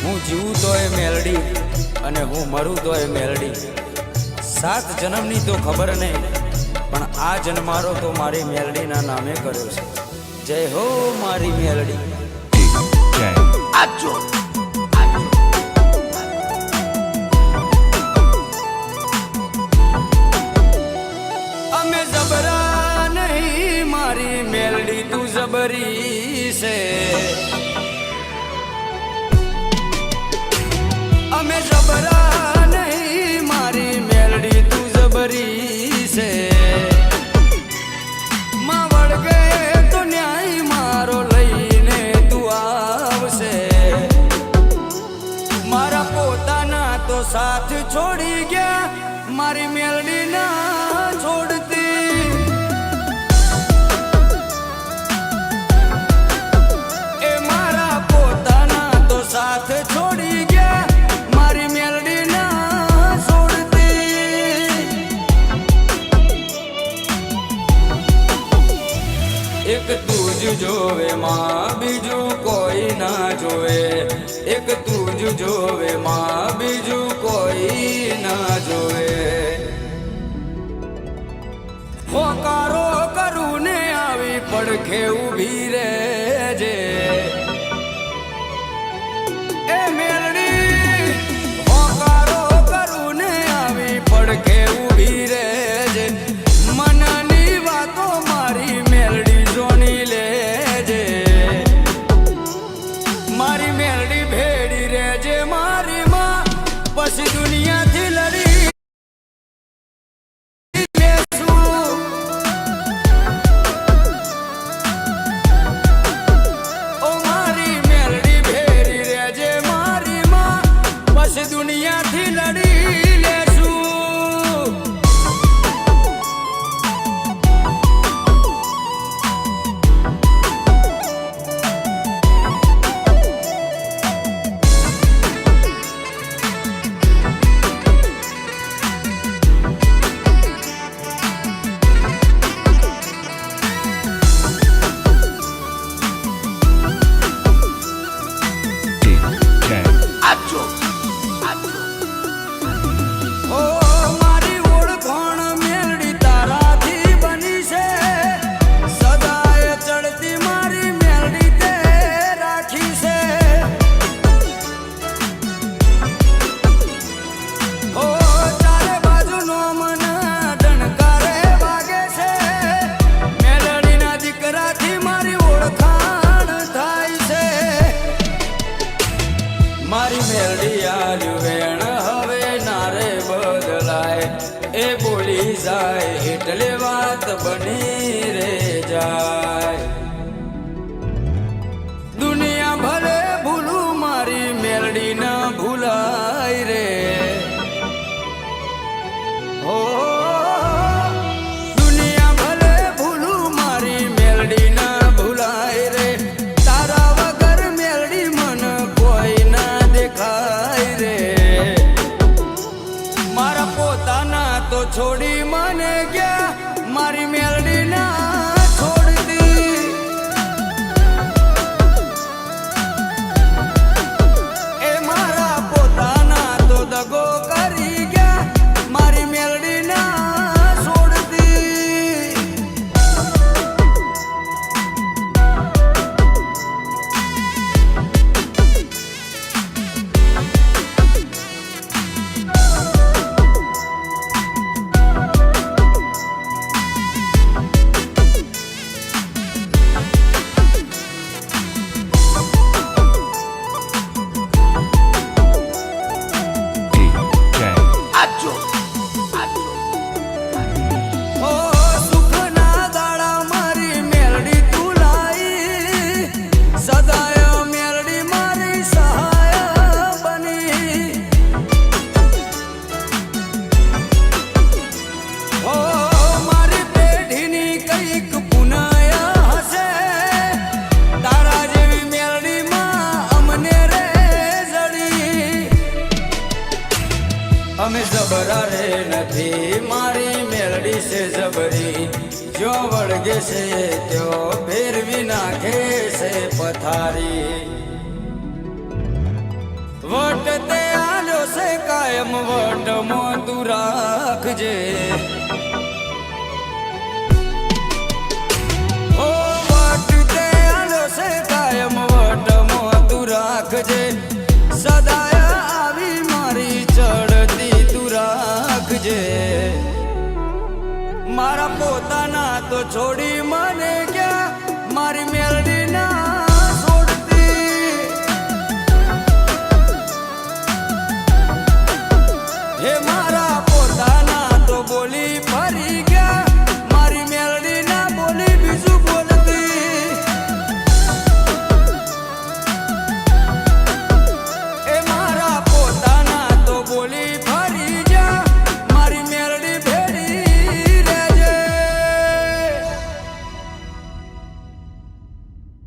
હું જીવું તો એ મેલડી અને હું મરું તો એ મેલડી. 7 જન્મની તો ખબર નહીં, પણ આ જન્મારો તો મારી મેલડીના નામે કર્યો છે. જય હો મારી મેલડી. આજો અમે જબરા નહીં, મારી મેલડી તું જબરી છે. અમે જબરા નહીં, મારી મેલડી તું જબરી છે. માં વળગે તો ન્યાય મારો લઈને તું આવશે. મારા પોતાના તો સાથ છોડી ગયા, મારી મેલડી ના છોડતી. એ મારા પોતાના તો સાથ છોડી ગયા, મારી મેલડી ના છોડતી. એક તું જ જોવે માં, બીજું કોઈ ના જોવે. એક તું જ જોવે માં, બીજું કોઈ ના જોવે. હોકારો કરું ને આવી પડખે ઊભી રહેજે. એ મેલડી હોકારો કરું ને આવી પડખે ઊભી રહેજે. મનની વાતો મારી મેલડી જોની લેજે. મારી મેલડી ભેડી રહેજે મારી માં, પછી દુનિયાથી લડી દુનિયાથી લડી લેશું. આજો મારી મેલડી આલ્યું વેણ હવે નારે બદલાય. એ બોલી જાય એટલે વાત બની રે જાય. દુનિયા ભલે ભૂલું, મારી મેલડી ના ભૂલાય રે. હો દુનિયા ભલે ભૂલું, મારી મેલડી ના ભૂલાય રે. તારા વગર મેલડી મન કોઈ ના દેખાય રે. મારા પોતાના તો છોડી મને ગયા, મારી મેલડી ના છોડતી. એ મારા પોતાના તો દગો કરી ગયા, મારી મેલડી ના છોડતી. આજો ઓ સુખના દાડા મારી મેલડી તું લાઈ. સદાય મેલડી મારી સહાય બની. ઓ મારી પેઢીની કઈક પુનાયા હશે. તારા જેવી મેલડી માં અમને રે જડી. અમે જબરા રે નથી, મારી મેલડી છે જબરી. જો વળગે છે ત્યો ફેરવી નાખે છે પથારી. વટ તે આલ્યો છે કાયમ વટમાં તું રાખજે ઓ વટ તે આલ્યો છે કાયમ વટમાં તું રાખજે સદાય આવી મારી ચડતી તું રાખજે મારા પોતાના તો છોડી મને ક્યાં મારી મેલડી